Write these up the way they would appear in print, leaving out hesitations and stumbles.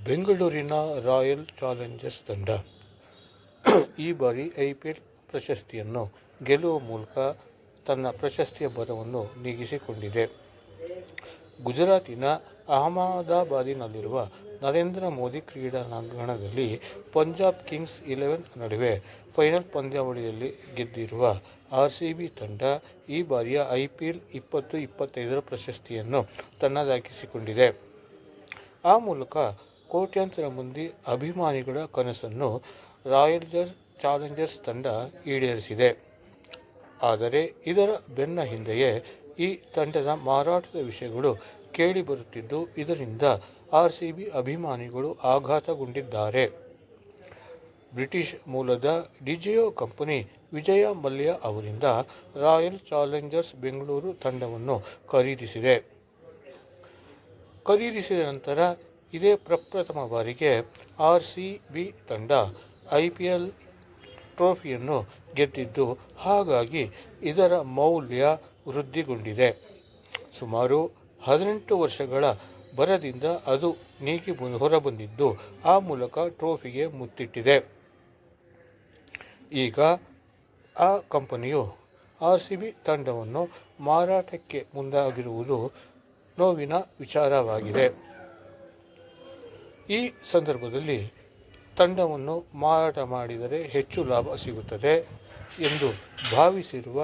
ಬೆಂಗಳೂರಿನ royal Challengers ತಂಡ ಈ ಬಾರಿ IPL ಪ್ರಶಸ್ತಿಯನ್ನು ಗೆಲ್ಲುವ ಮೂಲಕ ತನ್ನ ಪ್ರಶಸ್ತಿಯ ಭಾರವನ್ನು ನೀಗಿಸಿಕೊಂಡಿದೆ. ಗುಜರಾತಿನ ಅಹಮದಾಬಾದಿನಲ್ಲಿರುವ ನರೇಂದ್ರ ಮೋದಿ ಕ್ರೀಡಾಂಗಣದಲ್ಲಿ ಪಂಜಾಬ್ ಕಿಂಗ್ಸ್ 11 ನಡುವೆ ಫೈನಲ್ ಪಂದ್ಯಾವಳಿಯಲ್ಲಿ ಗೆದ್ದಿರುವ RCB ತಂಡ ಈ ಬಾರಿಯ IPL 20-25 ಪ್ರಶಸ್ತಿಯನ್ನು ತನ್ನದಾಗಿಸಿಕೊಂಡಿದೆ. ಆ ಮೂಲಕ ಕೋಟ್ಯಾಂತರ ಮಂದಿ ಅಭಿಮಾನಿಗಳ ಕನಸನ್ನು ರಾಯಲ್ ಚಾಲೆಂಜರ್ಸ್ ತಂಡ ಈಡೇರಿಸಿದೆ. ಆದರೆ ಇದರ ಬೆನ್ನ ಹಿಂದೆಯೇ ಈ ತಂಡದ ಮಾರಾಟದ ವಿಷಯಗಳು ಕೇಳಿಬರುತ್ತಿದ್ದು, ಇದರಿಂದ RCB ಅಭಿಮಾನಿಗಳು ಆಘಾತಗೊಂಡಿದ್ದಾರೆ. ಬ್ರಿಟಿಷ್ ಮೂಲದ ಡಿಜಿಯೋ ಕಂಪನಿ ವಿಜಯ ಮಲ್ಯ ಅವರಿಂದ ರಾಯಲ್ ಚಾಲೆಂಜರ್ಸ್ ಬೆಂಗಳೂರು ತಂಡವನ್ನು ಖರೀದಿಸಿದ ನಂತರ ಇದೇ ಪ್ರಪ್ರಥಮ ಬಾರಿಗೆ RCB ತಂಡ IPL ಟ್ರೋಫಿಯನ್ನು ಗೆದ್ದಿದ್ದು, ಹಾಗಾಗಿ ಇದರ ಮೌಲ್ಯ ವೃದ್ಧಿಗೊಂಡಿದೆ. ಸುಮಾರು 18 ವರ್ಷಗಳ ಭರದಿಂದ ಅದು ನೀಗಿ ಹೊರಬಂದಿದ್ದು, ಆ ಮೂಲಕ ಟ್ರೋಫಿಗೆ ಮುತ್ತಿಟ್ಟಿದೆ. ಈಗ ಆ ಕಂಪನಿಯು RCB ತಂಡವನ್ನು ಮಾರಾಟಕ್ಕೆ ಮುಂದಾಗಿರುವುದು ನೋವಿನ ವಿಚಾರವಾಗಿದೆ. ಈ ಸಂದರ್ಭದಲ್ಲಿ ತಂಡವನ್ನು ಮಾರಾಟ ಮಾಡಿದರೆ ಹೆಚ್ಚು ಲಾಭ ಸಿಗುತ್ತದೆ ಎಂದು ಭಾವಿಸಿರುವ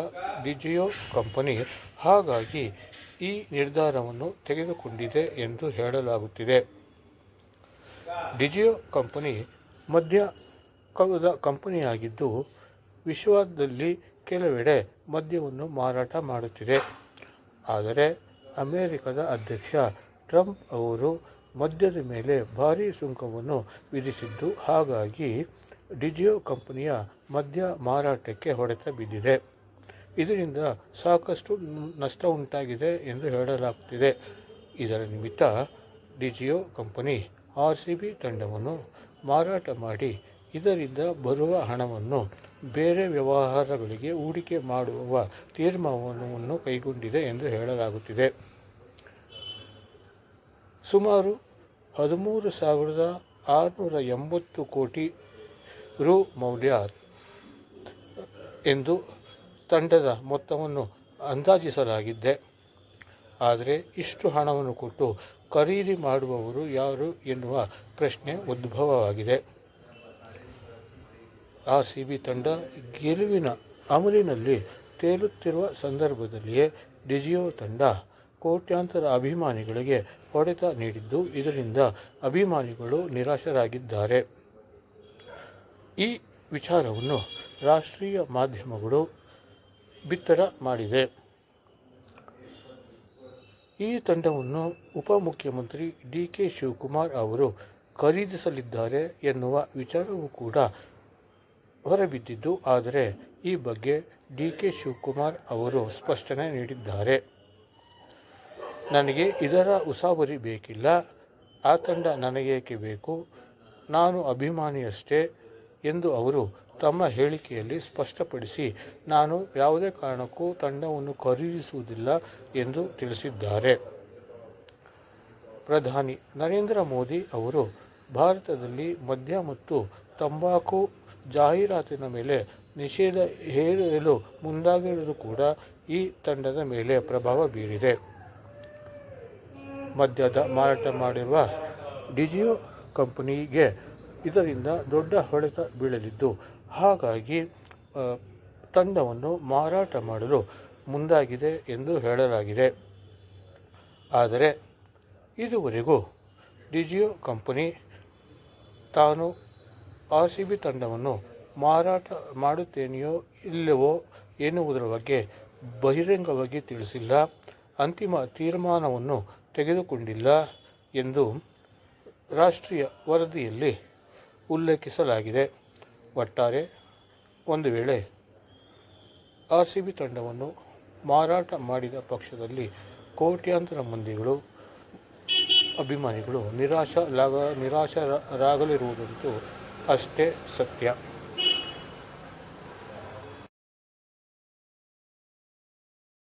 ಡಿಜಿಯೋ ಕಂಪನಿ ಹಾಗಾಗಿ ಈ ನಿರ್ಧಾರವನ್ನು ತೆಗೆದುಕೊಂಡಿದೆ ಎಂದು ಹೇಳಲಾಗುತ್ತಿದೆ. ಡಿಜಿಯೋ ಕಂಪನಿ ಮದ್ಯದ ಕಂಪನಿಯಾಗಿದ್ದು, ವಿಶ್ವದಲ್ಲಿ ಕೆಲವೆಡೆ ಮದ್ಯವನ್ನು ಮಾರಾಟ ಮಾಡುತ್ತಿದೆ. ಆದರೆ ಅಮೆರಿಕದ ಅಧ್ಯಕ್ಷ ಟ್ರಂಪ್ ಅವರು ಮದ್ಯದ ಮೇಲೆ ಭಾರೀ ಸುಂಕವನ್ನು ವಿಧಿಸಿದ್ದು, ಹಾಗಾಗಿ ಡಿಜಿಯೋ ಕಂಪನಿಯ ಮದ್ಯ ಮಾರಾಟಕ್ಕೆ ಹೊಡೆತ ಬಿದ್ದಿದೆ. ಇದರಿಂದ ಸಾಕಷ್ಟು ನಷ್ಟ ಉಂಟಾಗಿದೆ ಎಂದು ಹೇಳಲಾಗುತ್ತಿದೆ. ಇದರ ನಿಮಿತ್ತ ಡಿಜಿಯೋ ಕಂಪನಿ RCB ತಂಡವನ್ನು ಮಾರಾಟ ಮಾಡಿ ಇದರಿಂದ ಬರುವ ಹಣವನ್ನು ಬೇರೆ ವ್ಯವಹಾರಗಳಿಗೆ ಹೂಡಿಕೆ ಮಾಡುವ ತೀರ್ಮಾನವನ್ನು ಕೈಗೊಂಡಿದೆ ಎಂದು ಹೇಳಲಾಗುತ್ತಿದೆ. ಸುಮಾರು 13,680 ಕೋಟಿ ರು ಮೌಲ್ಯ ಎಂದು ತಂಡದ ಮೊತ್ತವನ್ನು ಅಂದಾಜಿಸಲಾಗಿದೆ. ಆದರೆ ಇಷ್ಟು ಹಣವನ್ನು ಕೊಟ್ಟು ಖರೀದಿ ಮಾಡುವವರು ಯಾರು ಎನ್ನುವ ಪ್ರಶ್ನೆ ಉದ್ಭವವಾಗಿದೆ. RCB ತಂಡ ಗೆಲುವಿನ ಅಮಲಿನಲ್ಲಿ ತೇಲುತ್ತಿರುವ ಸಂದರ್ಭದಲ್ಲಿಯೇ ಡಿಜಿಯೋ ತಂಡ ಕೋಟ್ಯಾಂತರ ಅಭಿಮಾನಿಗಳಿಗೆ ಹೊಡೆತ ನೀಡಿದ್ದು, ಇದರಿಂದ ಅಭಿಮಾನಿಗಳು ನಿರಾಶರಾಗಿದ್ದಾರೆ. ಈ ವಿಚಾರವನ್ನು ರಾಷ್ಟ್ರೀಯ ಮಾಧ್ಯಮಗಳು ಬಿತ್ತರ ಮಾಡಿದೆ. ಈ ತಂಡವನ್ನು ಉಪಮುಖ್ಯಮಂತ್ರಿ DK ಶಿವಕುಮಾರ್ ಅವರು ಖರೀದಿಸಲಿದ್ದಾರೆ ಎನ್ನುವ ವಿಚಾರವೂ ಕೂಡ ಹೊರಬಿದ್ದಿದ್ದು, ಆದರೆ ಈ ಬಗ್ಗೆ DK ಶಿವಕುಮಾರ್ ಅವರು ಸ್ಪಷ್ಟನೆ ನೀಡಿದ್ದಾರೆ. ನನಗೆ ಇದರ ಉಸಾಬರಿ ಬೇಕಿಲ್ಲ, ಆ ತಂಡ ನನಗೇಕೆ ಬೇಕು, ನಾನು ಅಭಿಮಾನಿಯಷ್ಟೇ ಎಂದು ಅವರು ತಮ್ಮ ಹೇಳಿಕೆಯಲ್ಲಿ ಸ್ಪಷ್ಟಪಡಿಸಿ, ನಾನು ಯಾವುದೇ ಕಾರಣಕ್ಕೂ ತಂಡವನ್ನು ಖರೀದಿಸುವುದಿಲ್ಲ ಎಂದು ತಿಳಿಸಿದ್ದಾರೆ. ಪ್ರಧಾನಿ ನರೇಂದ್ರ ಮೋದಿ ಅವರು ಭಾರತದಲ್ಲಿ ಮದ್ಯ ಮತ್ತು ತಂಬಾಕು ಜಾಹೀರಾತಿನ ಮೇಲೆ ನಿಷೇಧ ಹೇರಲು ಮುಂದಾಗಿರುವುದು ಕೂಡ ಈ ತಂಡದ ಮೇಲೆ ಪ್ರಭಾವ ಬೀರಿದೆ. ಮದ್ಯದ ಮಾರಾಟ ಮಾಡಿರುವ ಡಿಜಿಯೋ ಕಂಪನಿಗೆ ಇದರಿಂದ ದೊಡ್ಡ ಹೊಡೆತ ಬೀಳಲಿದ್ದು, ಹಾಗಾಗಿ ತಂಡವನ್ನು ಮಾರಾಟ ಮಾಡಲು ಮುಂದಾಗಿದೆ ಎಂದು ಹೇಳಲಾಗಿದೆ. ಆದರೆ ಇದುವರೆಗೂ ಡಿಜಿಯೋ ಕಂಪನಿ ತಾನು RCB ತಂಡವನ್ನು ಮಾರಾಟ ಮಾಡುತ್ತೇನೆಯೋ ಇಲ್ಲವೋ ಎನ್ನುವುದರ ಬಗ್ಗೆ ಬಹಿರಂಗವಾಗಿ ತಿಳಿಸಿಲ್ಲ, ಅಂತಿಮ ತೀರ್ಮಾನವನ್ನು ತೆಗೆದುಕೊಂಡಿಲ್ಲ ಎಂದು ರಾಷ್ಟ್ರೀಯ ವರದಿಯಲ್ಲಿ ಉಲ್ಲೇಖಿಸಲಾಗಿದೆ. ಒಟ್ಟಾರೆ ಒಂದು ವೇಳೆ RCB ತಂಡವನ್ನು ಮಾರಾಟ ಮಾಡಿದ ಪಕ್ಷದಲ್ಲಿ ಕೋಟ್ಯಾಂತರ ಮಂದಿಗಳು ಅಭಿಮಾನಿಗಳು ನಿರಾಶರಾಗಲಿರುವುದಂತೂ ಅಷ್ಟೇ ಸತ್ಯ.